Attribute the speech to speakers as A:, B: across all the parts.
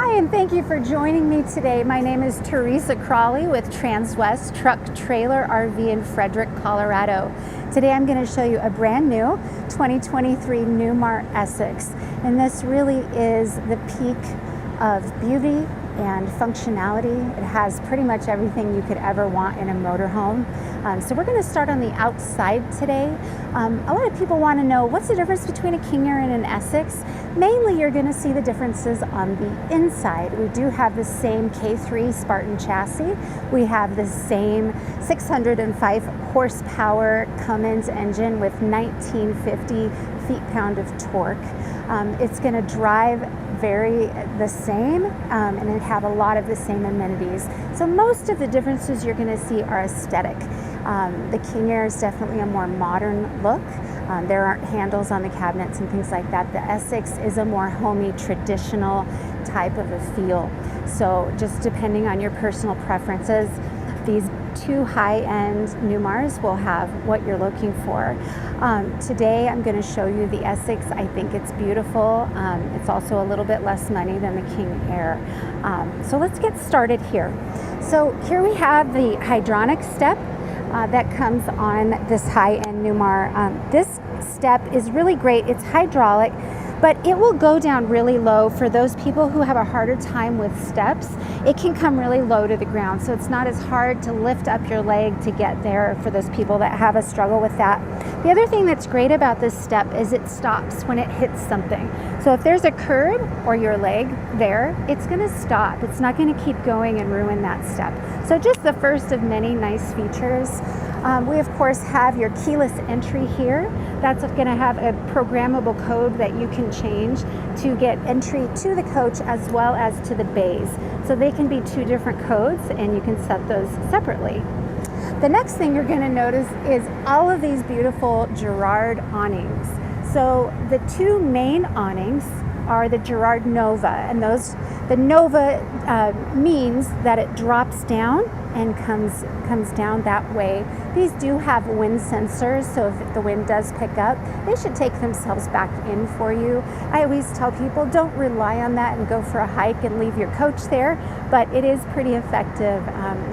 A: Hi, and thank you for joining me today. My name is Teresa Crawley with Transwest Truck Trailer RV in Frederick, Colorado. Today I'm going to show you a brand new 2023 Newmar Essex, and this really is the peak of beauty and functionality. It has pretty much everything you could ever want in a motorhome. So we're going to start on the outside today. A lot of people want to know what's the difference between a King Air and an Essex. Mainly you're going to see the differences on the inside. We do have the same K3 Spartin chassis. We have the same 605 horsepower Cummins engine with 1950 feet-pound of torque. It's going to drive the same and it have a lot of the same amenities. So most of the differences you're going to see are aesthetic. The King Air is definitely a more modern look. There aren't handles on the cabinets and things like that. The Essex is a more homey, traditional type of a feel. So just depending on your personal preferences, these two high-end Newmars will have what you're looking for. Today I'm going to show you the Essex. I think it's beautiful. It's also a little bit less money than the King Air. So let's get started here. So here we have the hydronic step that comes on this high-end Newmar. This step is really great. It's hydraulic, but it will go down really low for those people who have a harder time with steps. It can come really low to the ground, so it's not as hard to lift up your leg to get there for those people that have a struggle with that. The other thing that's great about this step is it stops when it hits something. So if there's a curb or your leg there, it's going to stop. It's not going to keep going and ruin that step. So just the first of many nice features. We of course have your keyless entry here. That's going to have a programmable code that you can change to get entry to the coach as well as to the bays. So they can be two different codes and you can set those separately. The next thing you're going to notice is all of these beautiful Girard awnings. So the two main awnings are the Girard Nova, and the Nova means that it drops down and comes down that way. These do have wind sensors, so if the wind does pick up, they should take themselves back in for you. I always tell people don't rely on that and go for a hike and leave your coach there, but it is pretty effective.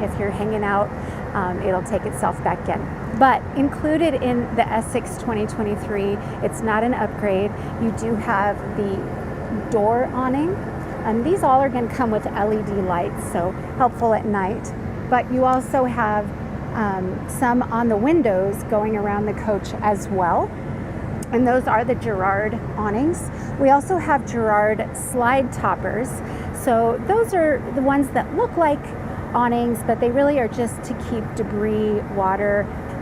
A: If you're hanging out, it'll take itself back in. But included in the Essex 2023, it's not an upgrade. You do have the door awning. These all are going to come with LED lights, so helpful at night. But you also have some on the windows going around the coach as well. And those are the Girard awnings. We also have Girard slide toppers. So those are the ones that look like awnings, but they really are just to keep debris, water,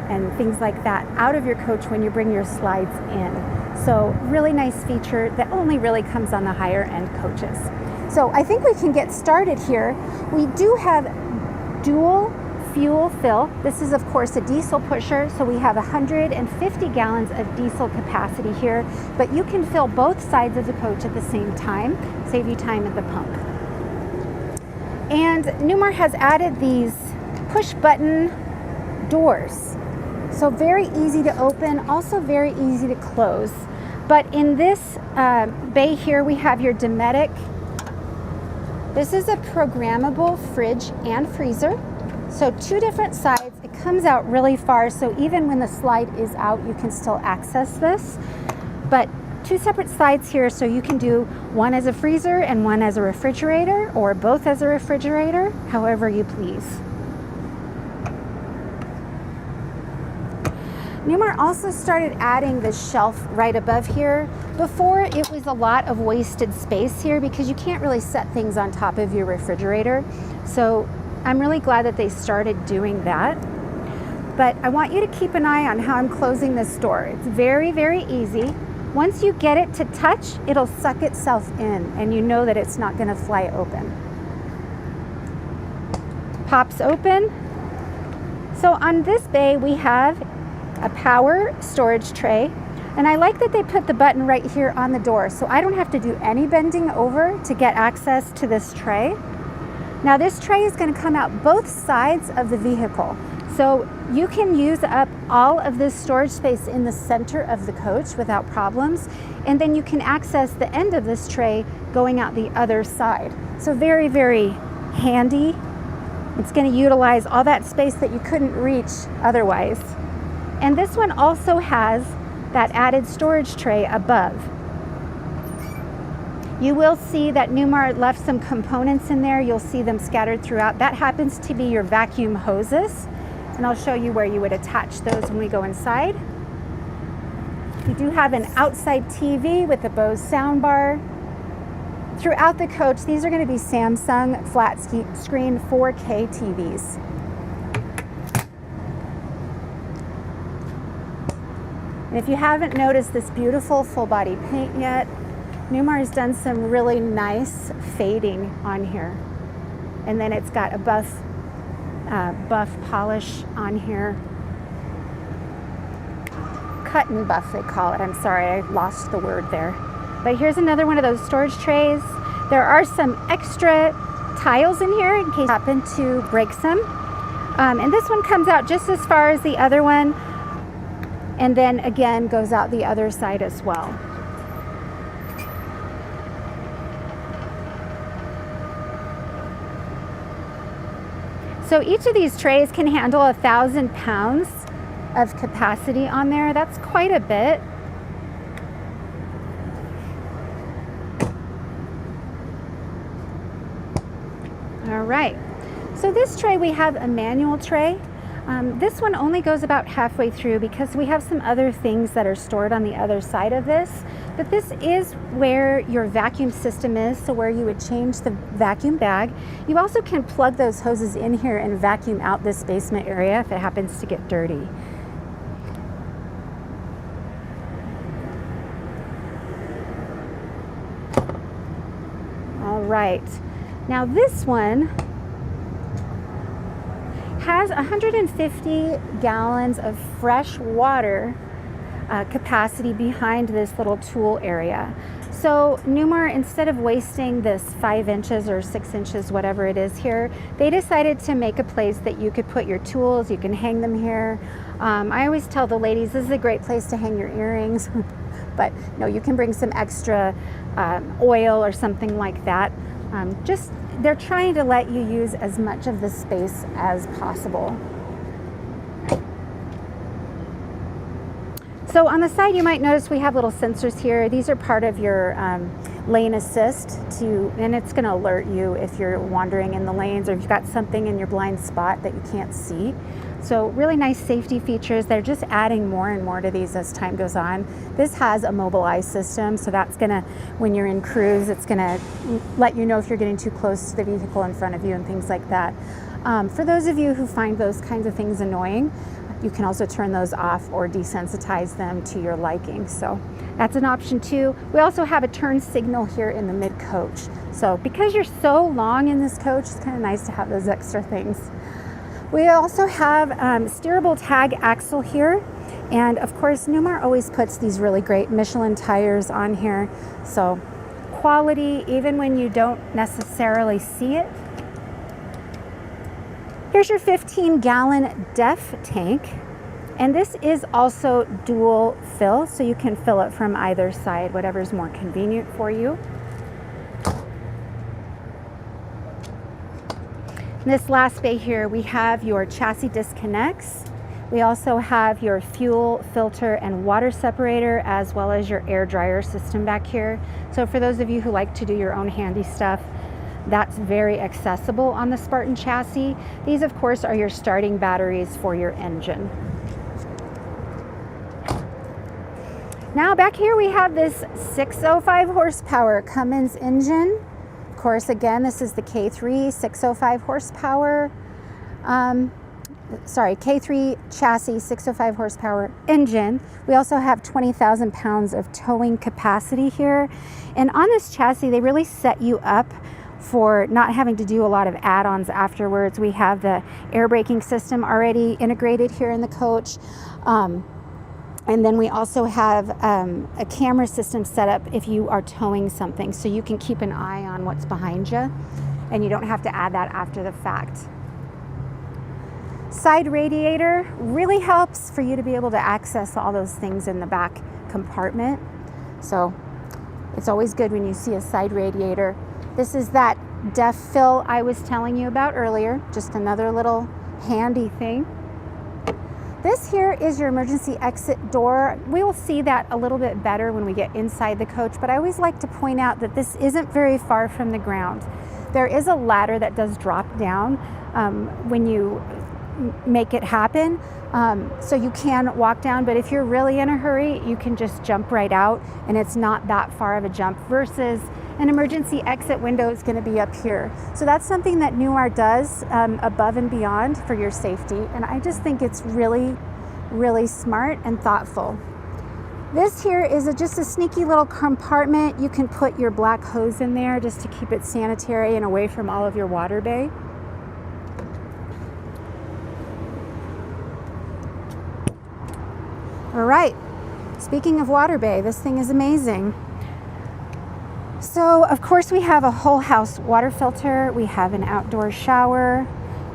A: and things like that out of your coach when you bring your slides in. So really nice feature that only really comes on the higher end coaches. So I think we can get started here. We do have dual fuel fill. This is of course a diesel pusher, so we have 150 gallons of diesel capacity here, but you can fill both sides of the coach at the same time, save you time at the pump. And Newmar has added these push button doors. So very easy to open, also very easy to close. But in this bay here, we have your Dometic. This is a programmable fridge and freezer. So two different sides. It comes out really far, so even when the slide is out, you can still access this. But two separate sides here, so you can do one as a freezer and one as a refrigerator, or both as a refrigerator, however you please. Newmar also started adding the shelf right above here. Before, it was a lot of wasted space here because you can't really set things on top of your refrigerator. So I'm really glad that they started doing that. But I want you to keep an eye on how I'm closing this door. It's very, very easy. Once you get it to touch, it'll suck itself in and you know that it's not going to fly open. Pops open. So on this bay, we have a power storage tray, and I like that they put the button right here on the door, so I don't have to do any bending over to get access to this tray. Now this tray is going to come out both sides of the vehicle, So you can use up all of this storage space in the center of the coach without problems, and then you can access the end of this tray going out the other side. So very, very handy. It's going to utilize all that space that you couldn't reach otherwise. And this one also has that added storage tray above. You will see that Newmar left some components in there. You'll see them scattered throughout. That happens to be your vacuum hoses. And I'll show you where you would attach those when we go inside. You do have an outside TV with a Bose soundbar. Throughout the coach, these are going to be Samsung flat screen 4K TVs. And if you haven't noticed this beautiful full body paint yet, Newmar has done some really nice fading on here. And then it's got a buff polish on here. Cut and buff, they call it. I'm sorry, I lost the word there. But here's another one of those storage trays. There are some extra tiles in here in case you happen to break some. And this one comes out just as far as the other one, and then again goes out the other side as well. So each of these trays can handle 1,000 pounds of capacity on there. That's quite a bit. All right, so this tray, we have a manual tray. This one only goes about halfway through because we have some other things that are stored on the other side of this. But this is where your vacuum system is, so where you would change the vacuum bag. You also can plug those hoses in here and vacuum out this basement area if it happens to get dirty. All right, now this one has 150 gallons of fresh water capacity behind this little tool area. So Newmar, instead of wasting this 5 inches or 6 inches, whatever it is here, they decided to make a place that you could put your tools, you can hang them here. I always tell the ladies, this is a great place to hang your earrings, but no, you can bring some extra oil or something like that. They're trying to let you use as much of the space as possible. So on the side, you might notice we have little sensors here. These are part of your lane assist, and it's going to alert you if you're wandering in the lanes or if you've got something in your blind spot that you can't see. So really nice safety features. They're just adding more and more to these as time goes on. This has a mobilize system, so that's gonna, when you're in cruise, it's gonna let you know if you're getting too close to the vehicle in front of you and things like that. For those of you who find those kinds of things annoying, you can also turn those off or desensitize them to your liking. So that's an option too. We also have a turn signal here in the mid coach. So because you're so long in this coach, it's kind of nice to have those extra things. We also have steerable tag axle here. And of course, Newmar always puts these really great Michelin tires on here. So quality, even when you don't necessarily see it. Here's your 15-gallon DEF tank. And this is also dual fill, so you can fill it from either side, whatever's more convenient for you. In this last bay here, we have your chassis disconnects. We also have your fuel filter and water separator, as well as your air dryer system back here. So for those of you who like to do your own handy stuff, that's very accessible on the Spartin chassis. These, of course, are your starting batteries for your engine. Now back here we have this 605 horsepower Cummins engine. Of course, again, this is the K3 605 horsepower. K3 chassis, 605 horsepower engine. We also have 20,000 pounds of towing capacity here. And on this chassis, they really set you up for not having to do a lot of add-ons afterwards. We have the air braking system already integrated here in the coach. And then we also have a camera system set up if you are towing something, so you can keep an eye on what's behind you, and you don't have to add that after the fact. Side radiator really helps for you to be able to access all those things in the back compartment. So it's always good when you see a side radiator. This is that def fill I was telling you about earlier, just another little handy thing. This here is your emergency exit door. We will see that a little bit better when we get inside the coach, but I always like to point out that this isn't very far from the ground. There is a ladder that does drop down when you make it happen, so you can walk down, but if you're really in a hurry, you can just jump right out, and it's not that far of a jump versus an emergency exit window is going to be up here. So that's something that Newmar does above and beyond for your safety, and I just think it's really, really smart and thoughtful. This here is just a sneaky little compartment. You can put your black hose in there just to keep it sanitary and away from all of your water bay. All right, speaking of water bay, this thing is amazing. So of course we have a whole house water filter, we have an outdoor shower,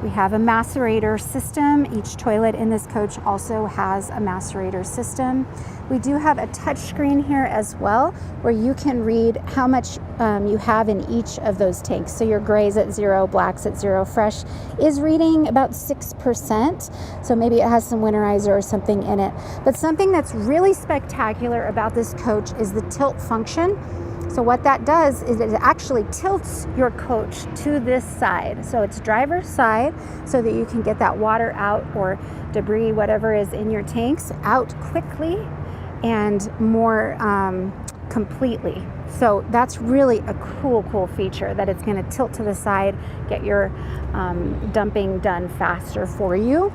A: we have a macerator system. Each toilet in this coach also has a macerator system. We do have a touch screen here as well, where you can read how much you have in each of those tanks. So your grays at 0, blacks at 0, fresh is reading about 6%. So maybe it has some winterizer or something in it. But something that's really spectacular about this coach is the tilt function. So what that does is it actually tilts your coach to this side. So it's driver's side, so that you can get that water out, or debris, whatever is in your tanks, out quickly and more completely. So that's really a cool feature, that it's going to tilt to the side, get your dumping done faster for you.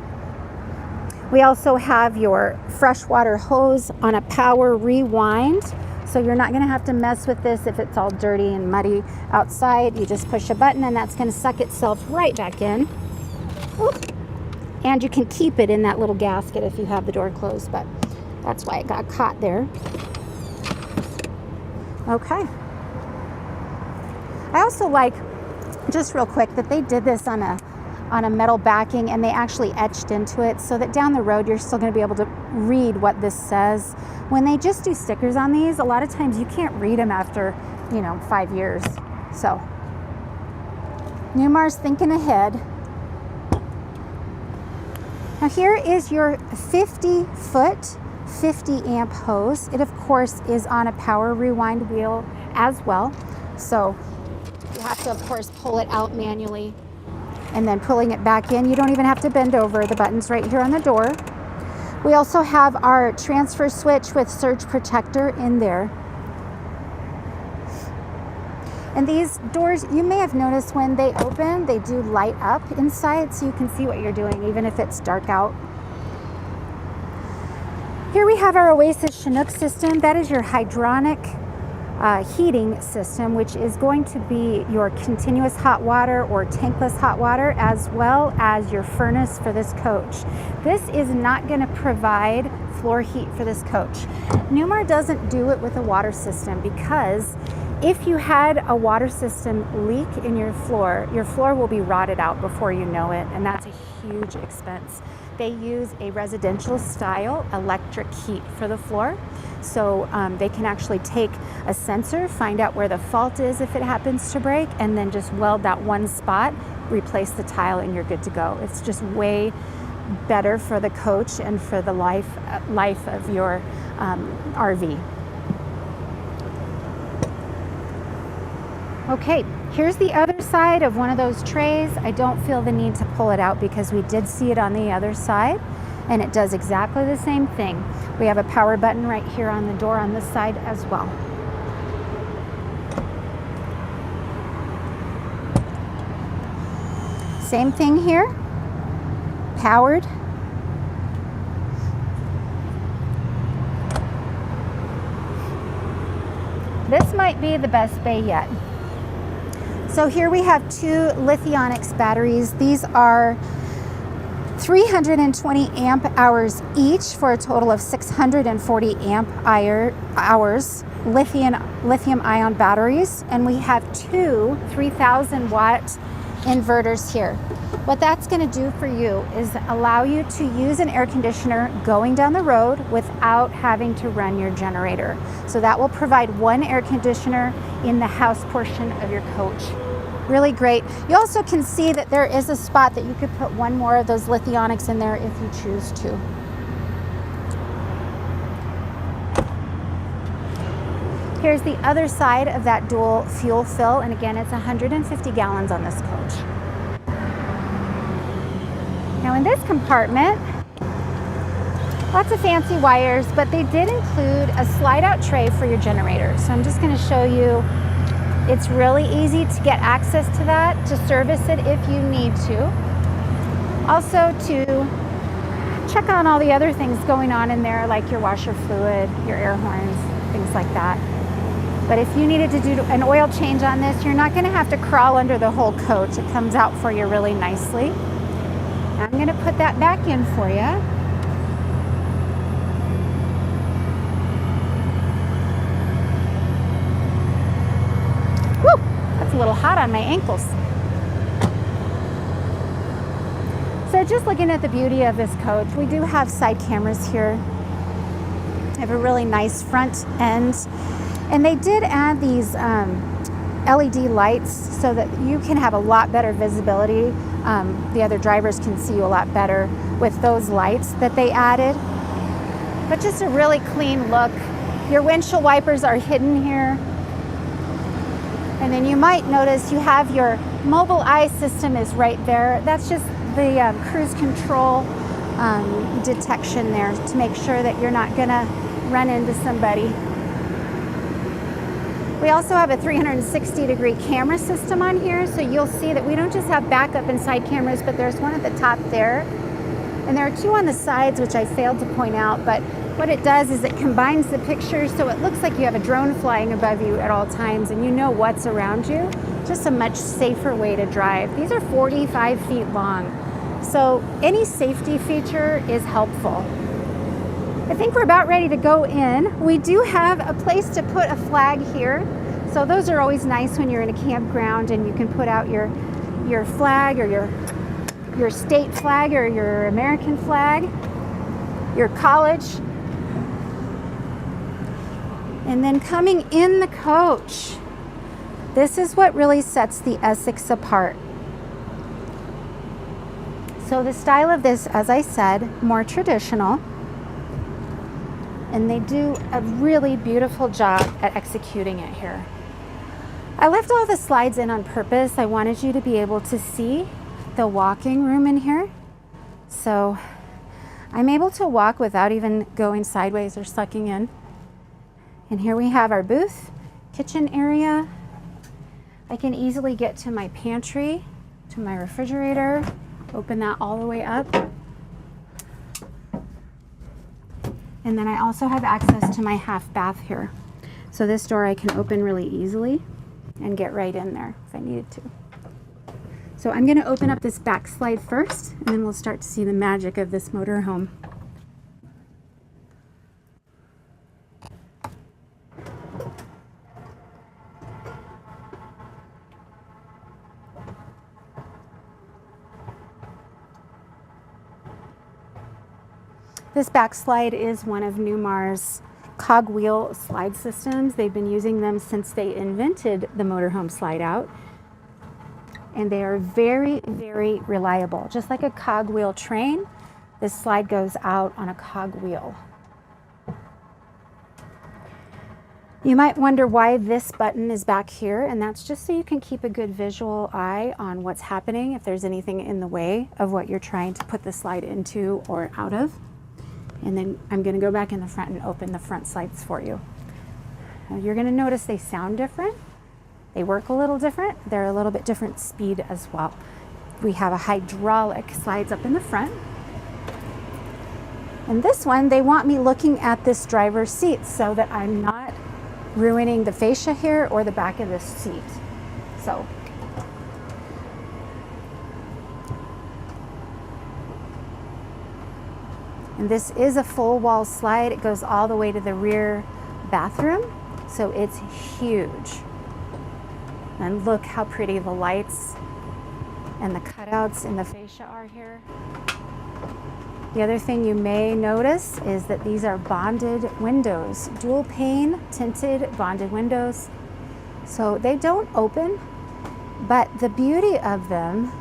A: We also have your freshwater hose on a power rewind. So you're not going to have to mess with this if it's all dirty and muddy outside. You just push a button and that's going to suck itself right back in. Oop. And you can keep it in that little gasket if you have the door closed, but that's why it got caught there. Okay. I also like, just real quick, that they did this on a metal backing, and they actually etched into it so that down the road you're still going to be able to read what this says. When they just do stickers on these, a lot of times you can't read them after, 5 years. So Newmar's thinking ahead. Now here is your 50-foot, 50-amp hose. It of course is on a power rewind wheel as well. So you have to of course pull it out manually, and then pulling it back in. You don't even have to bend over. The button's right here on the door. We also have our transfer switch with surge protector in there. And these doors, you may have noticed when they open, they do light up inside, so you can see what you're doing even if it's dark out. Here we have our Oasis Chinook system. That is your hydronic heating system, which is going to be your continuous hot water or tankless hot water, as well as your furnace for this coach. This is not going to provide floor heat for this coach. Newmar doesn't do it with a water system, because if you had a water system leak in your floor will be rotted out before you know it, and that's a huge expense. They use a residential style electric heat for the floor. So they can actually take a sensor, find out where the fault is if it happens to break, and then just weld that one spot, replace the tile, and you're good to go. It's just way better for the coach and for the life of your RV. Okay, here's the other side of one of those trays. I don't feel the need to pull it out because we did see it on the other side, and it does exactly the same thing. We have a power button right here on the door on this side as well. Same thing here, powered. This might be the best bay yet. So here we have 2 Lithionics batteries. These are 320 amp hours each for a total of 640 amp hours lithium ion batteries. And we have 2 3,000 watt inverters here. What that's going to do for you is allow you to use an air conditioner going down the road without having to run your generator. So that will provide one air conditioner in the house portion of your coach. Really great. You also can see that there is a spot that you could put one more of those lithionics in there if you choose to. Here's the other side of that dual fuel fill, and again, it's 150 gallons on this coach. Now in this compartment, lots of fancy wires, but they did include a slide-out tray for your generator. So I'm just going to show you, it's really easy to get access to that, to service it if you need to. Also to check on all the other things going on in there, like your washer fluid, your air horns, things like that. But if you needed to do an oil change on this, you're not going to have to crawl under the whole coach. It comes out for you really nicely. I'm going to put that back in for you. Woo! That's a little hot on my ankles. So just looking at the beauty of this coach, we do have side cameras here. I have a really nice front end. And they did add these LED lights so that you can have a lot better visibility. The other drivers can see you a lot better with those lights that they added. But just a really clean look. Your windshield wipers are hidden here. And then you might notice you have your mobile eye system is right there. That's just the cruise control detection there to make sure that you're not gonna run into somebody. We also have a 360-degree camera system on here, so you'll see that we don't just have backup and side cameras, but there's one at the top there. And there are two on the sides, which I failed to point out, but what it does is it combines the pictures so it looks like you have a drone flying above you at all times and you know what's around you. Just a much safer way to drive. These are 45 feet long, so any safety feature is helpful. I think we're about ready to go in. We do have a place to put a flag here. So those are always nice when you're in a campground and you can put out your flag or your state flag or your American flag, your college. And then coming in the coach, this is what really sets the Essex apart. So the style of this, as I said, more traditional. And they do a really beautiful job at executing it here. I left all the slides in on purpose. I wanted you to be able to see the walking room in here. So I'm able to walk without even going sideways or sucking in. And here we have our booth, kitchen area. I can easily get to my pantry, to my refrigerator, open that all the way up. And then I also have access to my half bath here. So this door I can open really easily and get right in there if I needed to. So I'm going to open up this back slide first, and then we'll start to see the magic of this motorhome. This back slide is one of Newmar's cogwheel slide systems. They've been using them since they invented the motorhome slide out. And they are very, very reliable. Just like a cogwheel train, this slide goes out on a cogwheel. You might wonder why this button is back here, and that's just so you can keep a good visual eye on what's happening if there's anything in the way of what you're trying to put the slide into or out of. And then I'm going to go back in the front and open the front slides for you. Now you're going to notice they sound different. They work a little different. They're a little bit different speed as well. We have a hydraulic slides up in the front. And this one, they want me looking at this driver's seat so that I'm not ruining the fascia here or the back of this seat. So and this is a full wall slide. It goes all the way to the rear bathroom, so it's huge. And look how pretty the lights and the cutouts in the fascia are here. The other thing you may notice is that these are bonded windows, dual pane tinted bonded windows. So they don't open, but the beauty of them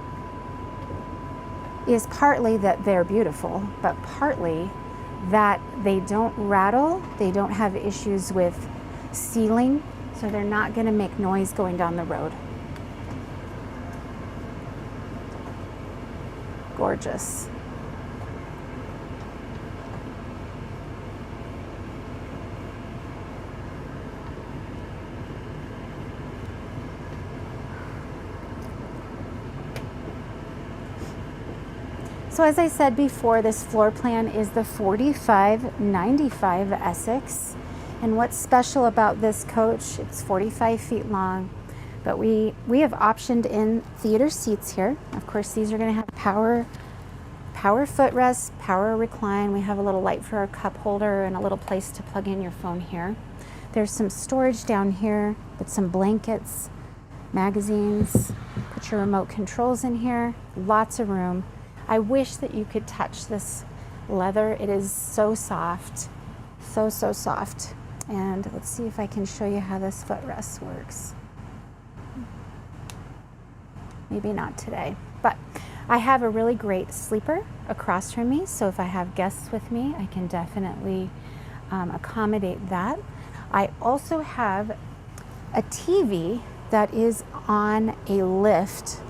A: is partly that they're beautiful, but partly that they don't rattle, they don't have issues with sealing, so they're not going to make noise going down the road. Gorgeous. So as I said before, this floor plan is the 4595 Essex. And what's special about this coach, it's 45 feet long, but we have optioned in theater seats here. Of course, these are going to have power footrest, power recline. We have a little light for our cup holder and a little place to plug in your phone here. There's some storage down here with some blankets, magazines. Put your remote controls in here. Lots of room. I wish that you could touch this leather. It is so soft, so soft. And let's see if I can show you how this footrest works. Maybe not today, but I have a really great sleeper across from me, so if I have guests with me, I can definitely accommodate that. I also have a TV that is on a lift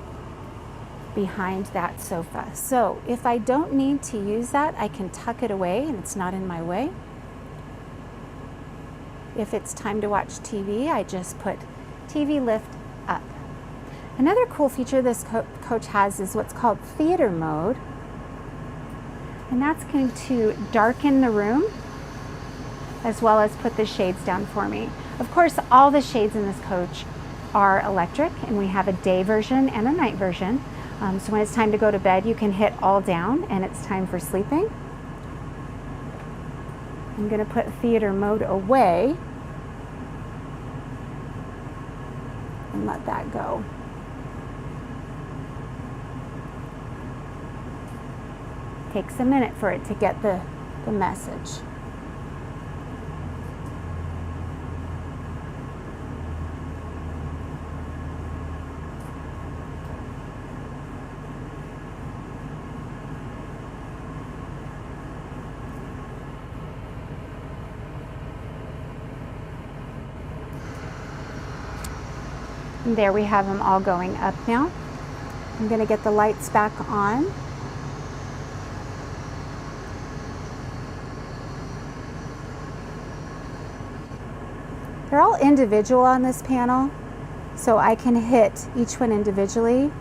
A: behind that sofa. So if I don't need to use that, I can tuck it away and it's not in my way. If it's time to watch TV, I just put TV lift up. Another cool feature this coach has is what's called theater mode. And that's going to darken the room as well as put the shades down for me. Of course, all the shades in this coach are electric, and we have a day version and a night version. So when it's time to go to bed, you can hit all down and it's time for sleeping. I'm going to put theater mode away and let that go. Takes a minute for it to get the message. And there we have them all going up now. I'm going to get the lights back on. They're all individual on this panel, so I can hit each one individually.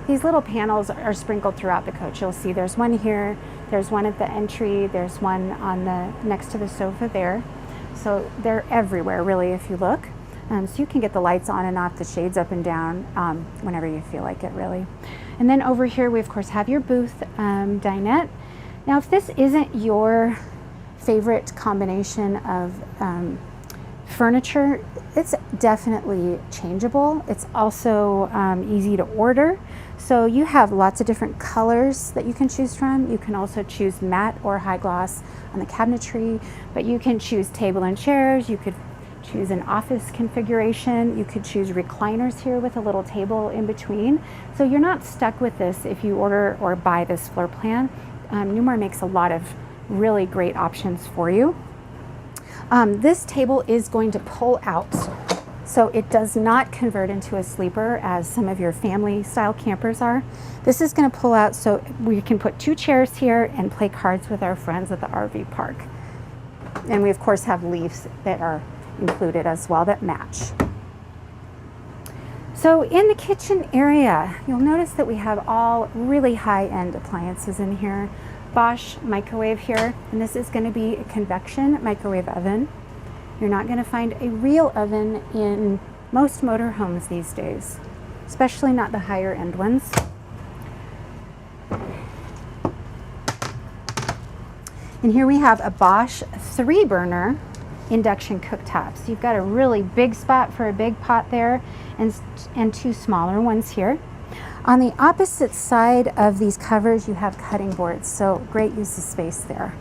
A: These little panels are sprinkled throughout the coach. You'll see there's one here, there's one at the entry, there's one on the next to the sofa there. So they're everywhere really if you look. So you can get the lights on and off, the shades up and down whenever you feel like it really. And then over here we of course have your booth dinette. Now if this isn't your favorite combination of furniture, it's definitely changeable. It's also easy to order. So you have lots of different colors that you can choose from. You can also choose matte or high gloss on the cabinetry, but you can choose table and chairs. You could choose an office configuration. You could choose recliners here with a little table in between. So you're not stuck with this if you order or buy this floor plan. Newmar makes a lot of really great options for you. This table is going to pull out, so it does not convert into a sleeper as some of your family style campers are. This is going to pull out so we can put 2 chairs here and play cards with our friends at the RV park. And we of course have leaves that are included as well that match. So in the kitchen area, you'll notice that we have all really high-end appliances in here. Bosch microwave here, and this is going to be a convection microwave oven. You're not going to find a real oven in most motorhomes these days, especially not the higher end ones. And here we have a Bosch 3-burner induction cooktop. So you've got a really big spot for a big pot there and 2 smaller ones here. On the opposite side of these covers, you have cutting boards, so great use of space there.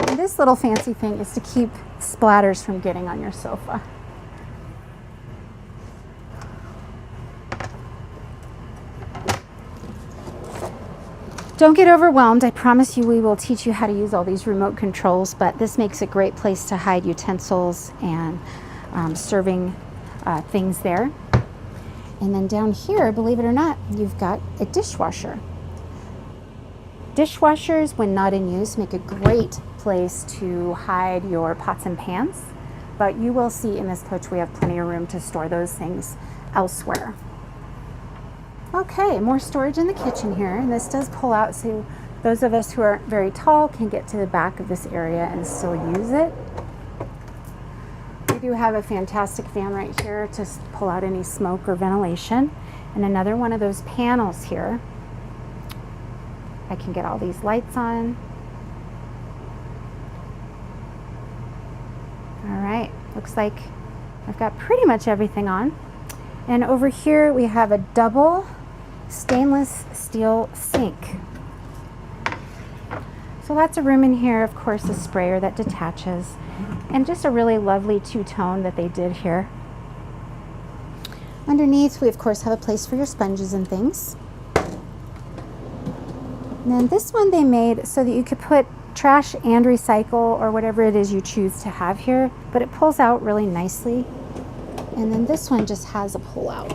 A: And this little fancy thing is to keep splatters from getting on your sofa. Don't get overwhelmed. I promise you we will teach you how to use all these remote controls, but this makes a great place to hide utensils and serving things there. And then down here, believe it or not, you've got a dishwasher. Dishwashers, when not in use, make a great place to hide your pots and pans, but you will see in this coach we have plenty of room to store those things elsewhere. Okay, more storage in the kitchen here, and this does pull out so those of us who aren't very tall can get to the back of this area and still use it. We do have a fantastic fan right here to pull out any smoke or ventilation, and another one of those panels here. I can get all these lights on. All right, looks like I've got pretty much everything on. And over here we have a double stainless steel sink. So lots of room in here, of course, a sprayer that detaches, and just a really lovely two-tone that they did here. Underneath, we of course have a place for your sponges and things. And then this one they made so that you could put trash and recycle or whatever it is you choose to have here, but it pulls out really nicely. And then this one just has a pull out.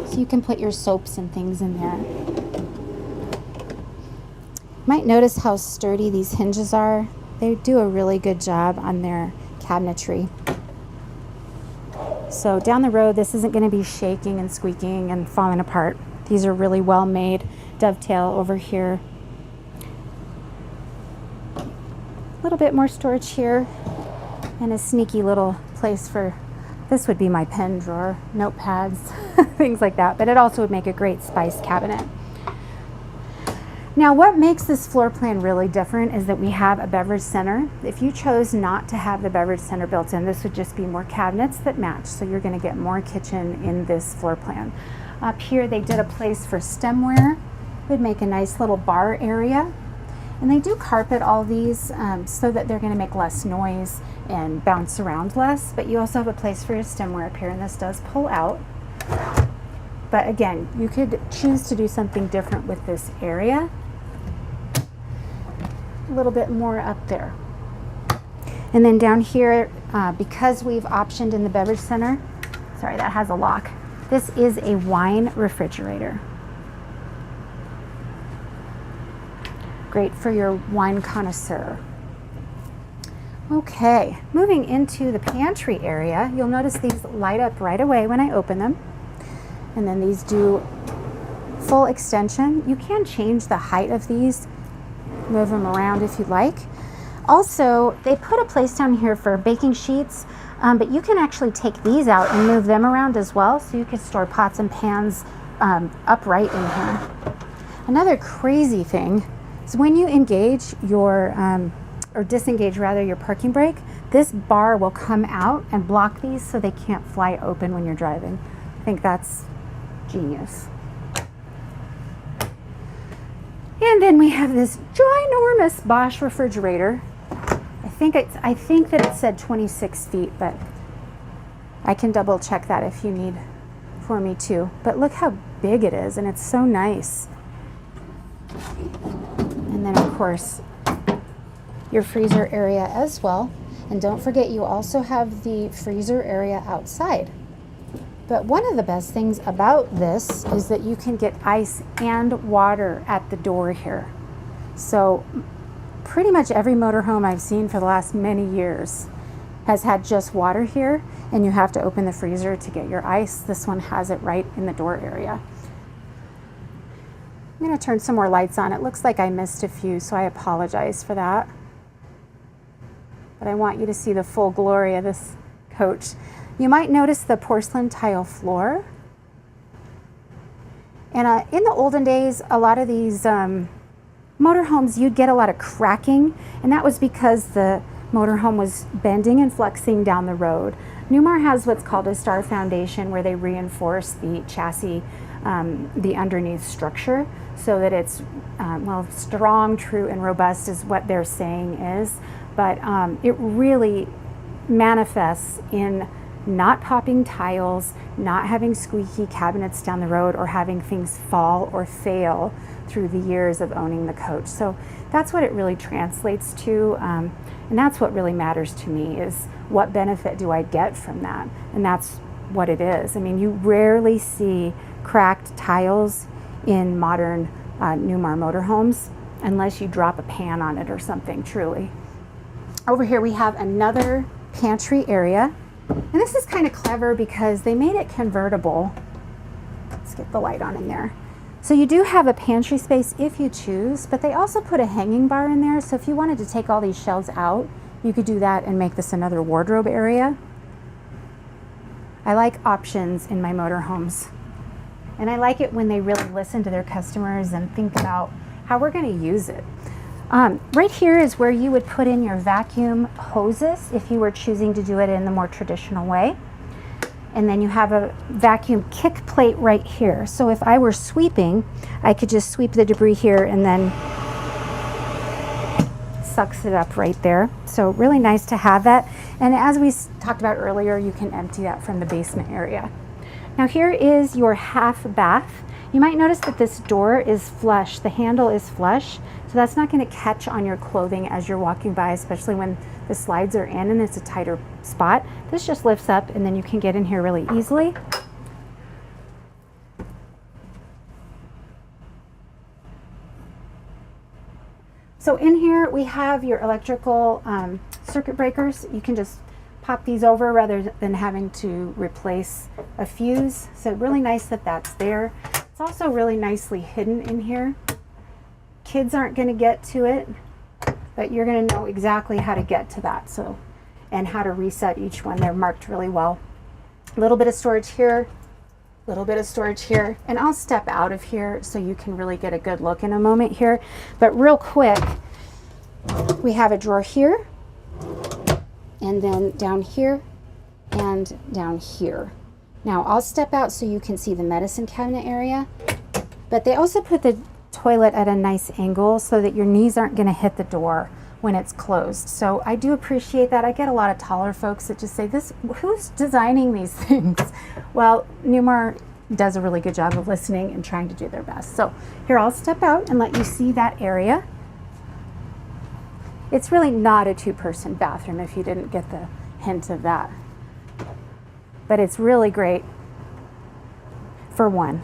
A: So you can put your soaps and things in there. You might notice how sturdy these hinges are. They do a really good job on their cabinetry. So down the road, this isn't going to be shaking and squeaking and falling apart. These are really well made. Dovetail over here. A little bit more storage here, and a sneaky little place for, this would be my pen drawer, notepads, things like that, but it also would make a great spice cabinet. Now, what makes this floor plan really different is that we have a beverage center. If you chose not to have the beverage center built in, this would just be more cabinets that match, so you're going to get more kitchen in this floor plan. Up here, they did a place for stemware. It would make a nice little bar area. And they do carpet all these so that they're going to make less noise and bounce around less, but you also have a place for your stemware up here, and this does pull out. But again, you could choose to do something different with this area. A little bit more up there. And then down here, because we've optioned in the beverage center, sorry, that has a lock. This is a wine refrigerator. Great for your wine connoisseur. Okay, moving into the pantry area, you'll notice these light up right away when I open them. And then these do full extension. You can change the height of these, move them around if you'd like. Also, they put a place down here for baking sheets, but you can actually take these out and move them around as well, so you can store pots and pans upright in here. Another crazy thing is when you engage your, or disengage rather, your parking brake, this bar will come out and block these so they can't fly open when you're driving. I think that's genius. And then we have this ginormous Bosch refrigerator. I think that it said 26 feet, but I can double check that if you need for me too. But look how big it is, and it's so nice. And then of course, your freezer area as well. And don't forget, you also have the freezer area outside. But one of the best things about this is that you can get ice and water at the door here. So pretty much every motorhome I've seen for the last many years has had just water here, and you have to open the freezer to get your ice. This one has it right in the door area. I'm going to turn some more lights on. It looks like I missed a few, so I apologize for that. But I want you to see the full glory of this coach. You might notice the porcelain tile floor. And in the olden days, a lot of these motorhomes, you'd get a lot of cracking, and that was because the motorhome was bending and flexing down the road. Newmar has what's called a star foundation, where they reinforce the chassis, the underneath structure, so that it's well, strong, true, and robust is what they're saying is. But it really manifests in not popping tiles, not having squeaky cabinets down the road, or having things fall or fail through the years of owning the coach. So that's what it really translates to, and that's what really matters to me, is what benefit do I get from that? And that's what it is. I mean, you rarely see cracked tiles in modern Newmar motorhomes unless you drop a pan on it or something, truly. Over here we have another pantry area, and this is kind of clever because they made it convertible. Let's get the light on in there. So you do have a pantry space if you choose, but they also put a hanging bar in there, so if you wanted to take all these shelves out, you could do that and make this another wardrobe area. I like options in my motorhomes, and I like it when they really listen to their customers and think about how we're going to use it. Right here is where you would put in your vacuum hoses if you were choosing to do it in the more traditional way. And then you have a vacuum kick plate right here. So if I were sweeping, I could just sweep the debris here and then sucks it up right there. So really nice to have that. And as we talked about earlier, you can empty that from the basement area. Now here is your half bath. You might notice that this door is flush, the handle is flush, so that's not going to catch on your clothing as you're walking by, especially when the slides are in and it's a tighter spot. This just lifts up and then you can get in here really easily. So in here we have your electrical circuit breakers. You can just pop these over rather than having to replace a fuse. So really nice that that's there. It's also really nicely hidden in here. Kids aren't going to get to it, but you're going to know exactly how to get to that, so, and how to reset each one. They're marked really well. A little bit of storage here, a little bit of storage here, and I'll step out of here so you can really get a good look in a moment here. But real quick, we have a drawer here, and then down here, and down here. Now I'll step out so you can see the medicine cabinet area, but they also put the toilet at a nice angle so that your knees aren't going to hit the door when it's closed. So I do appreciate that. I get a lot of taller folks that just say, "This, who's designing these things?" Well, Newmar does a really good job of listening and trying to do their best. So here, I'll step out and let you see that area. It's really not a two-person bathroom if you didn't get the hint of that. But it's really great for one.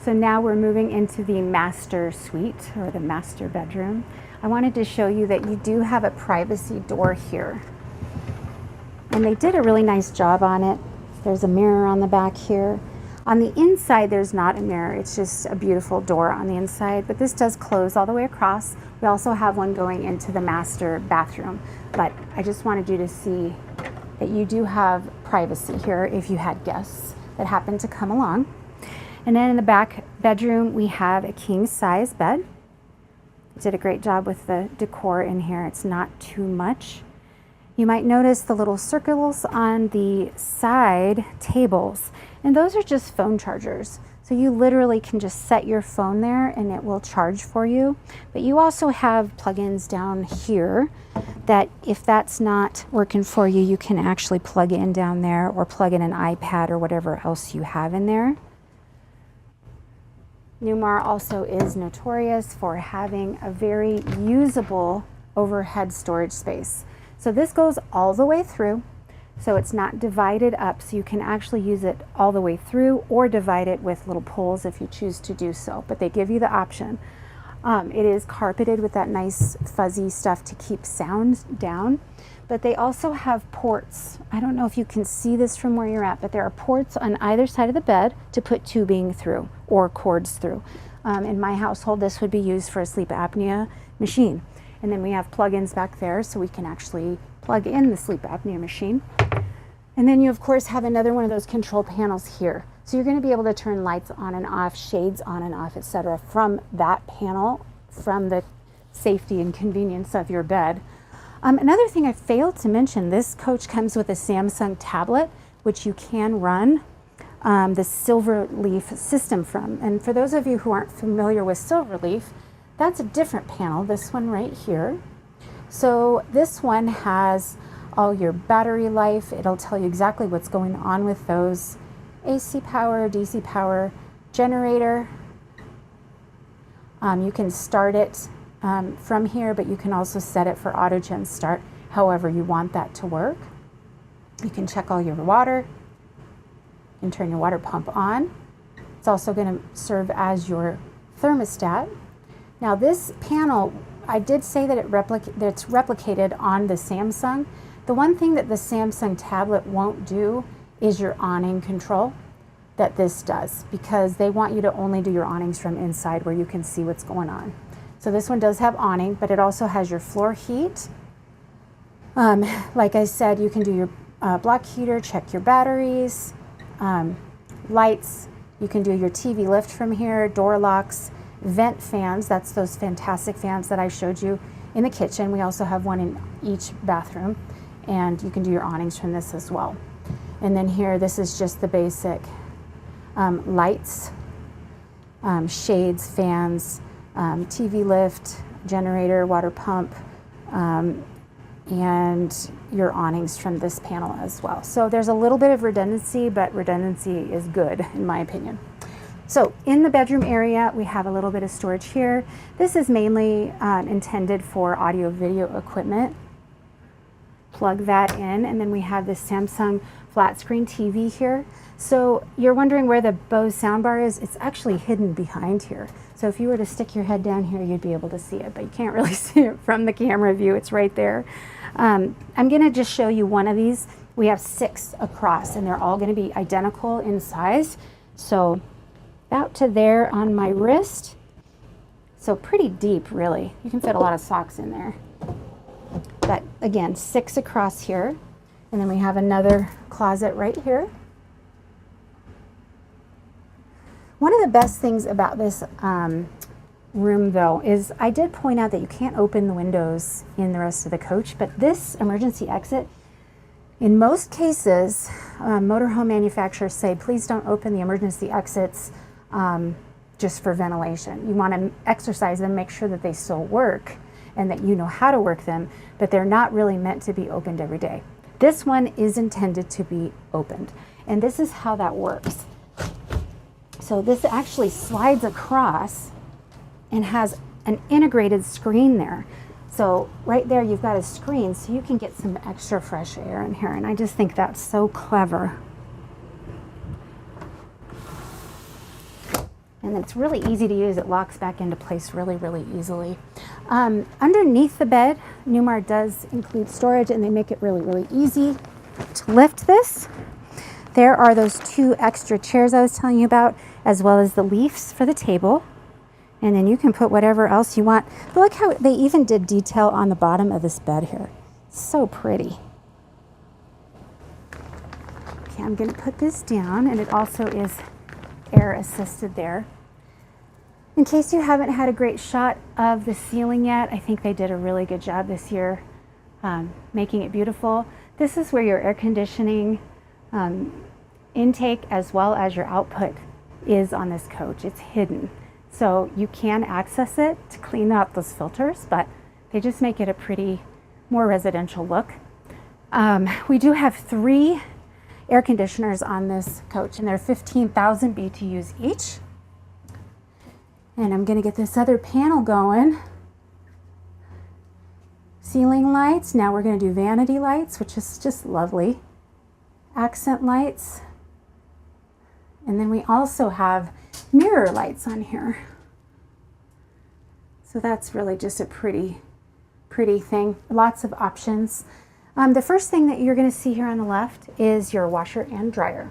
A: So now we're moving into the master suite, or the master bedroom. I wanted to show you that you do have a privacy door here. And they did a really nice job on it. There's a mirror on the back here. On the inside, there's not a mirror. It's just a beautiful door on the inside, but this does close all the way across. We also have one going into the master bathroom, but I just wanted you to see that you do have privacy here if you had guests that happen to come along. And then in the back bedroom, we have a king size bed. Did a great job with the decor in here. It's not too much. You might notice the little circles on the side tables, and those are just phone chargers. So you literally can just set your phone there and it will charge for you. But you also have plugins down here that if that's not working for you, you can actually plug in down there or plug in an iPad or whatever else you have in there. Newmar also is notorious for having a very usable overhead storage space. So this goes all the way through, so it's not divided up, so you can actually use it all the way through or divide it with little poles if you choose to do so, but they give you the option. It is carpeted with that nice fuzzy stuff to keep sound down, but they also have ports. I don't know if you can see this from where you're at, but there are ports on either side of the bed to put tubing through or cords through. In my household, this would be used for a sleep apnea machine. And then we have plug-ins back there so we can actually plug in the sleep apnea machine. And then you of course have another one of those control panels here. So you're going to be able to turn lights on and off, shades on and off, etc. from that panel, from the safety and convenience of your bed. Another thing I failed to mention, this coach comes with a Samsung tablet, which you can run the Silverleaf system from. And for those of you who aren't familiar with Silverleaf, that's a different panel, this one right here. So this one has all your battery life. It'll tell you exactly what's going on with those. AC power, DC power, generator. You can start it from here, but you can also set it for auto gen start, however you want that to work. You can check all your water and turn your water pump on. It's also going to serve as your thermostat. Now this panel, I did say that it's replicated on the Samsung. The one thing that the Samsung tablet won't do is your awning control that this does, because they want you to only do your awnings from inside where you can see what's going on. So this one does have awning, but it also has your floor heat. Like I said, you can do your block heater, check your batteries, lights. You can do your TV lift from here, door locks, vent fans. That's those fantastic fans that I showed you in the kitchen. We also have one in each bathroom, and you can do your awnings from this as well. And then here, this is just the basic lights, shades, fans, TV lift, generator, water pump, and your awnings from this panel as well. So there's a little bit of redundancy, but redundancy is good in my opinion. So in the bedroom area, we have a little bit of storage here. This is mainly intended for audio video equipment. Plug that in, and then we have this Samsung flat screen TV here. So you're wondering where the Bose soundbar is. It's actually hidden behind here. So if you were to stick your head down here, you'd be able to see it, but you can't really see it from the camera view. It's right there. I'm gonna just show you one of these. We have 6 across, and they're all gonna be identical in size. So about to there on my wrist. So pretty deep, really. You can fit a lot of socks in there. But again, 6 across here. And then we have another closet right here. One of the best things about this room though is I did point out that you can't open the windows in the rest of the coach, but this emergency exit, in most cases, motorhome manufacturers say, please don't open the emergency exits just for ventilation. You want to exercise them, make sure that they still work and that you know how to work them, but they're not really meant to be opened every day. This one is intended to be opened, and this is how that works. So this actually slides across and has an integrated screen there. So right there you've got a screen so you can get some extra fresh air in here, and I just think that's so clever. And it's really easy to use. It locks back into place really, really easily. Underneath the bed, Newmar does include storage, and they make it really, really easy to lift this. There are those 2 extra chairs I was telling you about, as well as the leaves for the table. And then you can put whatever else you want. But look how they even did detail on the bottom of this bed here. So pretty. Okay, I'm gonna put this down, and it also is air assisted there. In case you haven't had a great shot of the ceiling yet, I think they did a really good job this year making it beautiful. This is where your air conditioning intake as well as your output is on this coach. It's hidden. So you can access it to clean out those filters, but they just make it a pretty more residential look. We do have 3 air conditioners on this coach, and they're 15,000 BTUs each. And I'm gonna get this other panel going. Ceiling lights, now we're gonna do vanity lights, which is just lovely. Accent lights. And then we also have mirror lights on here. So that's really just a pretty thing. Lots of options. The first thing that you're going to see here on the left is your washer and dryer.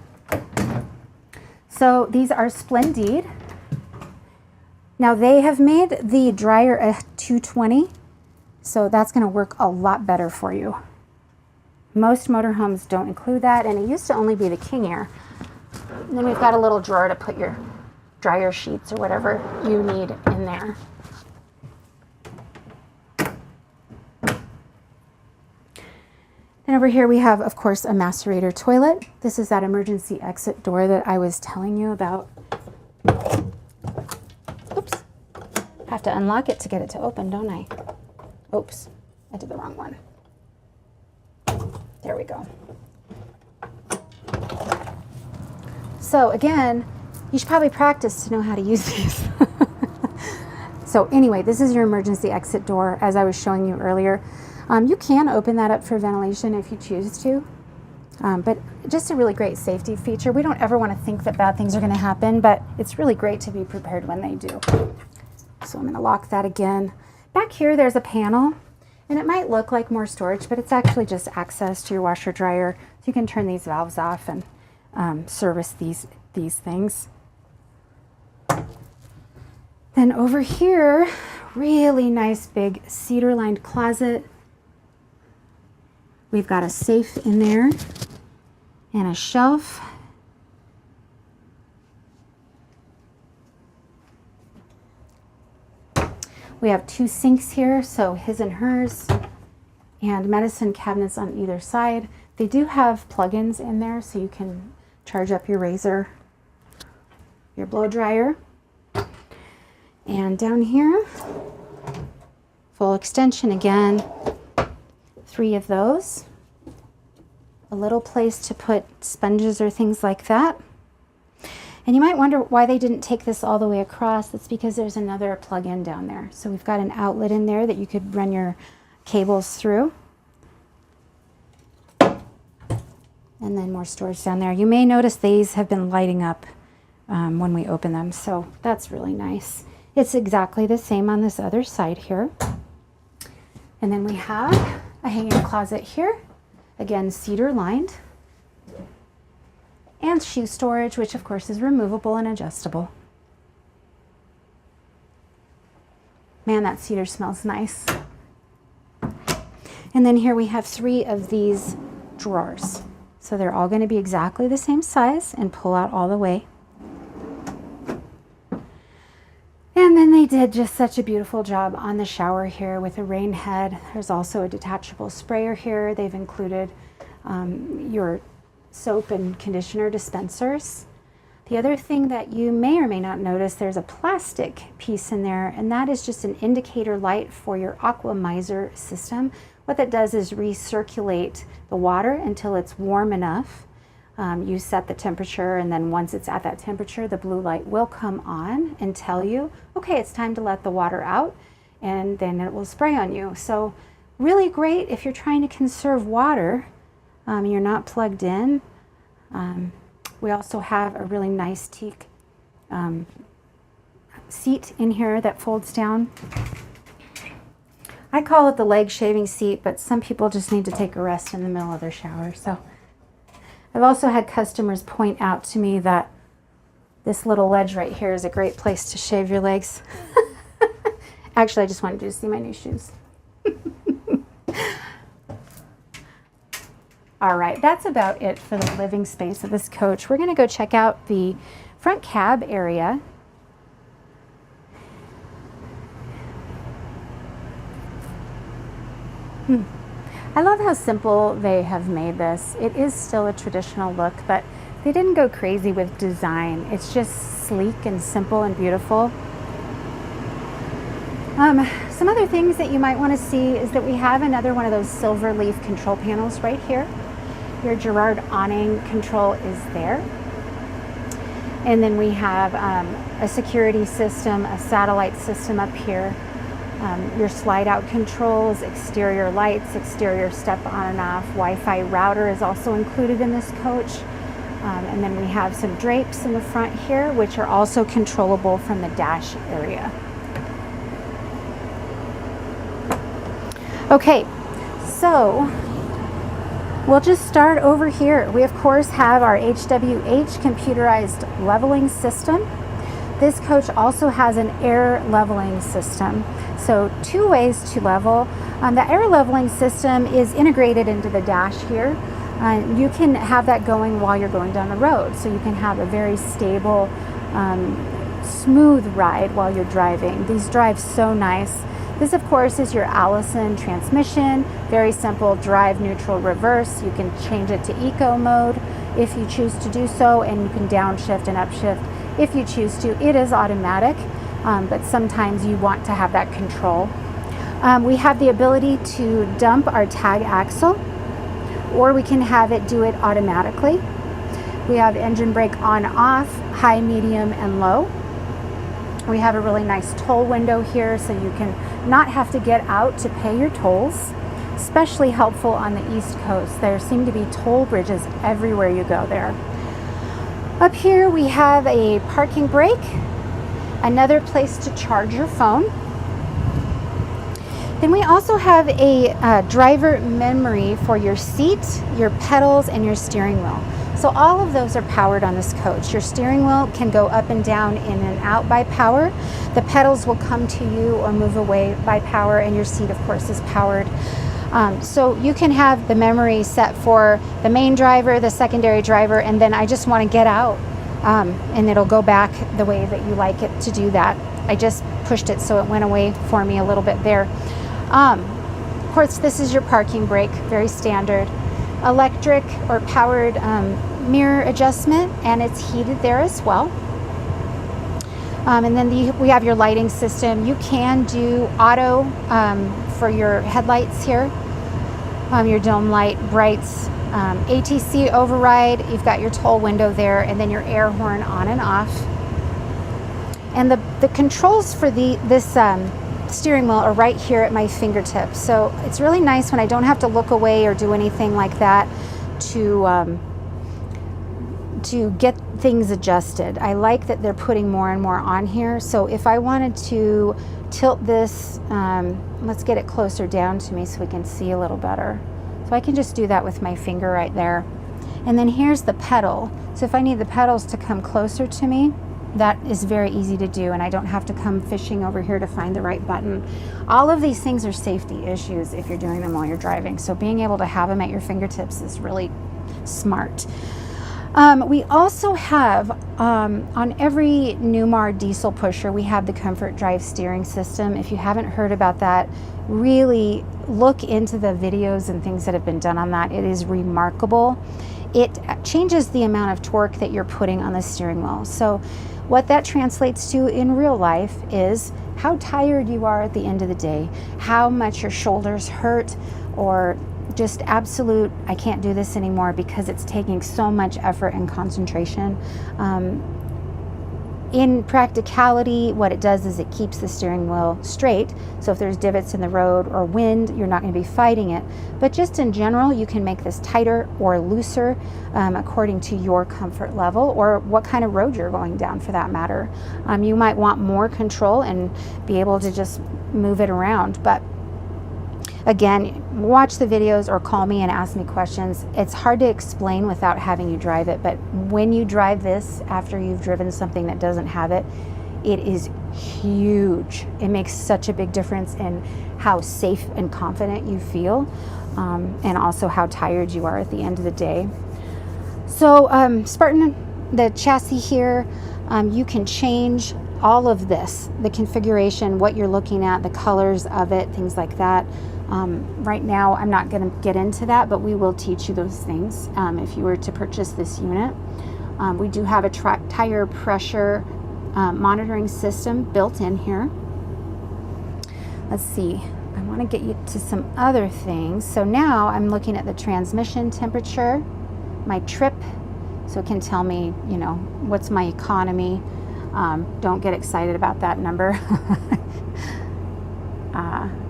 A: So these are Splendide. Now they have made the dryer a 220, so that's going to work a lot better for you. Most motorhomes don't include that, and it used to only be the king air. And then we've got a little drawer to put your dryer sheets or whatever you need in there. And over here we have, of course, a macerator toilet. This is that emergency exit door that I was telling you about. Oops. I have to unlock it to get it to open, don't I? Oops, I did the wrong one. There we go. So again, you should probably practice to know how to use these. So anyway, this is your emergency exit door, as I was showing you earlier. You can open that up for ventilation if you choose to, but just a really great safety feature. We don't ever want to think that bad things are going to happen, but it's really great to be prepared when they do. So I'm going to lock that again. Back here, there's a panel, and it might look like more storage, but it's actually just access to your washer dryer. So you can turn these valves off and service these things. Then over here, really nice big cedar-lined closet. We've got a safe in there and a shelf. We have 2 sinks here, so his and hers, and medicine cabinets on either side. They do have plug-ins in there, so you can charge up your razor, your blow dryer. And down here, full extension again. 3 of those. A little place to put sponges or things like that. And you might wonder why they didn't take this all the way across. That's because there's another plug-in down there. So we've got an outlet in there that you could run your cables through. And then more storage down there. You may notice these have been lighting up when we open them, so that's really nice. It's exactly the same on this other side here. And then we have a hanging closet here, again cedar lined, and shoe storage, which of course is removable and adjustable. Man, that cedar smells nice. And then here we have 3 of these drawers. So they're all going to be exactly the same size and pull out all the way. And then they did just such a beautiful job on the shower here with a rain head. There's also a detachable sprayer here. They've included your soap and conditioner dispensers. The other thing that you may or may not notice, there's a plastic piece in there, and that is just an indicator light for your aquamizer system. What that does is recirculate the water until it's warm enough. You set the temperature, and then once it's at that temperature, the blue light will come on and tell you, okay, it's time to let the water out, and then it will spray on you. So really great if you're trying to conserve water, you're not plugged in. We also have a really nice teak seat in here that folds down. I call it the leg shaving seat, but some people just need to take a rest in the middle of their shower. So I've also had customers point out to me that this little ledge right here is a great place to shave your legs. Actually, I just wanted you to see my new shoes. All right, that's about it for the living space of this coach. We're going to go check out the front cab area. I love how simple they have made this. It is still a traditional look, but they didn't go crazy with design. It's just sleek and simple and beautiful. Some other things that you might want to see is that we have another one of those silver leaf control panels right here. Your Girard awning control is there. And then we have a security system, a satellite system up here. Your slide out controls, exterior lights, exterior step on and off. Wi-Fi router is also included in this coach. And then we have some drapes in the front here, which are also controllable from the dash area. Okay, so we'll just start over here. We of course have our HWH computerized leveling system. This coach also has an air leveling system. So 2 ways to level. The air leveling system is integrated into the dash here. You can have that going while you're going down the road. So you can have a very stable, smooth ride while you're driving. These drive so nice. This, of course, is your Allison transmission. Very simple drive, neutral, reverse. You can change it to eco mode if you choose to do so, and you can downshift and upshift if you choose to. It is automatic, but sometimes you want to have that control. We have the ability to dump our tag axle, or we can have it do it automatically. We have engine brake on, off, high, medium, and low. We have a really nice toll window here, so you can not have to get out to pay your tolls. Especially helpful on the East Coast. There seem to be toll bridges everywhere you go there. Up here we have a parking brake, another place to charge your phone. Then we also have a driver memory for your seat, your pedals, and your steering wheel. So all of those are powered on this coach. Your steering wheel can go up and down, in and out by power. The pedals will come to you or move away by power, and your seat, of course, is powered. So you can have the memory set for the main driver, the secondary driver, and then I just want to get out, and it'll go back the way that you like it to do that. I just pushed it so it went away for me a little bit there. Of course, this is your parking brake, very standard. Electric or powered mirror adjustment, and it's heated there as well. And then we have your lighting system. You can do auto for your headlights here, your dome light, brights, ATC override. You've got your toll window there, and then your air horn on and off. And the controls for this steering wheel are right here at my fingertips. So it's really nice when I don't have to look away or do anything like that to get things adjusted. I like that they're putting more and more on here. So if I wanted to tilt this, let's get it closer down to me so we can see a little better. So I can just do that with my finger right there. And then here's the pedal. So if I need the pedals to come closer to me, that is very easy to do, and I don't have to come fishing over here to find the right button. All of these things are safety issues if you're doing them while you're driving. So being able to have them at your fingertips is really smart. We also have, on every Newmar diesel pusher, we have the Comfort Drive steering system. If you haven't heard about that, really look into the videos and things that have been done on that. It is remarkable. It changes the amount of torque that you're putting on the steering wheel. So what that translates to in real life is how tired you are at the end of the day, how much your shoulders hurt, or just absolute, I can't do this anymore because it's taking so much effort and concentration. In practicality, what it does is it keeps the steering wheel straight. So if there's divots in the road or wind, you're not going to be fighting it. But just in general, you can make this tighter or looser according to your comfort level or what kind of road you're going down, for that matter. You might want more control and be able to just move it around. But again, watch the videos or call me and ask me questions. It's hard to explain without having you drive it, but when you drive this after you've driven something that doesn't have it, it is huge. It makes such a big difference in how safe and confident you feel, and also how tired you are at the end of the day. So Spartin, the chassis here, you can change all of this, the configuration, what you're looking at, the colors of it, things like that. Right now, I'm not going to get into that, but we will teach you those things if you were to purchase this unit. We do have a tire pressure monitoring system built in here. Let's see. I want to get you to some other things. So now I'm looking at the transmission temperature, my trip, so it can tell me, you know, what's my economy. Don't get excited about that number.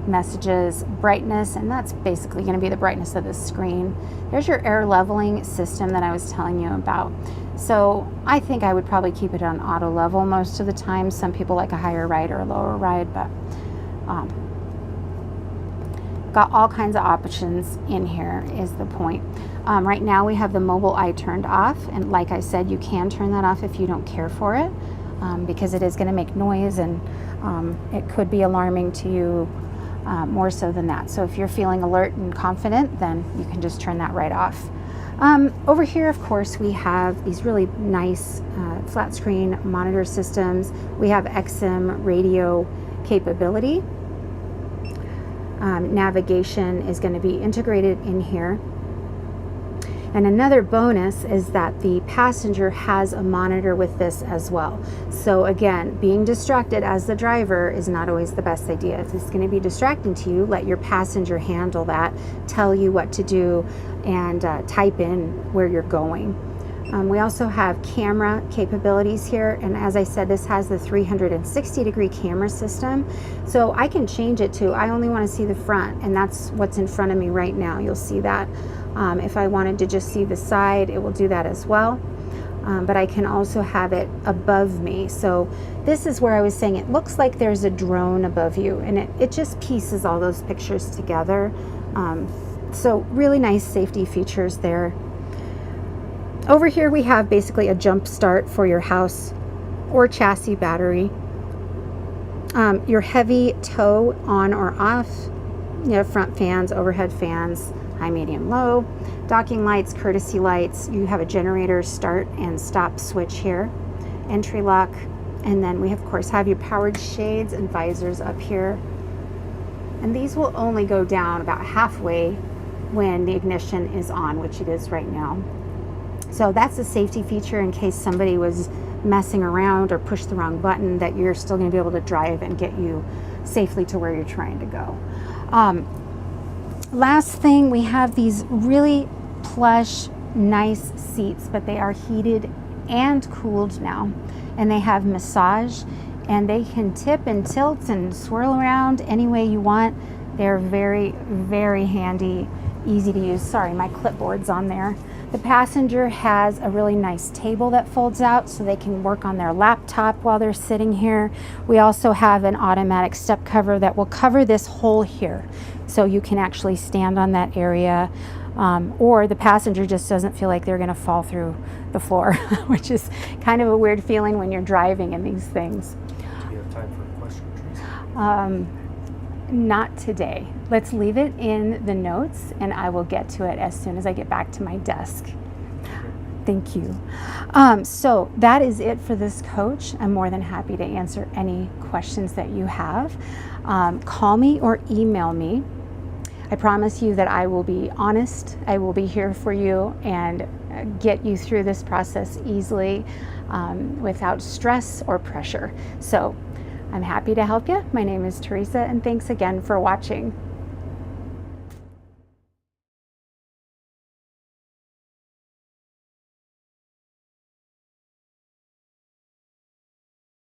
A: Messages, brightness, and that's basically going to be the brightness of the screen. There's your air leveling system that I was telling you about. So I think I would probably keep it on auto level most of the time. Some people like a higher ride or a lower ride, but got all kinds of options in here is the point. Right now we have the mobile eye turned off, and like I said, you can turn that off if you don't care for it. because it is going to make noise, and it could be alarming to you more so than that. So if you're feeling alert and confident, then you can just turn that right off. Over here, of course, we have these really nice flat screen monitor systems. We have XM radio capability. Navigation is going to be integrated in here. And another bonus is that the passenger has a monitor with this as well. So again, being distracted as the driver is not always the best idea. If it's going to be distracting to you, let your passenger handle that, tell you what to do, and type in where you're going. We also have camera capabilities here, and as I said, this has the 360-degree camera system. So I can change it to, I only want to see the front, and that's what's in front of me right now. You'll see that. If I wanted to just see the side, it will do that as well. But I can also have it above me. So this is where I was saying it looks like there's a drone above you, and it just pieces all those pictures together. So really nice safety features there. Over here we have basically a jump start for your house or chassis battery. Your heavy tow on or off. You have front fans, overhead fans, high, medium, low, docking lights, courtesy lights. You have a generator start and stop switch here, entry lock, and then we of course have your powered shades and visors up here. And these will only go down about halfway when the ignition is on, which it is right now. So that's a safety feature in case somebody was messing around or pushed the wrong button, that you're still going to be able to drive and get you safely to where you're trying to go. Last thing, we have these really plush, nice seats, but they are heated and cooled now, and they have massage, and they can tip and tilt and swirl around any way you want. They're very, very handy, easy to use. Sorry, my clipboard's on there. The passenger has a really nice table that folds out so they can work on their laptop while they're sitting here. We also have an automatic step cover that will cover this hole here, so you can actually stand on that area, or the passenger just doesn't feel like they're going to fall through the floor, which is kind of a weird feeling when you're driving in these things.
B: Do we have time for a question, Teresa?
A: Not today. Let's leave it in the notes, and I will get to it as soon as I get back to my desk. Thank you. So that is it for this coach. I'm more than happy to answer any questions that you have. Call me or email me. I promise you that I will be honest. I will be here for you and get you through this process easily, without stress or pressure. So I'm happy to help you. My name is Teresa, and thanks again for watching.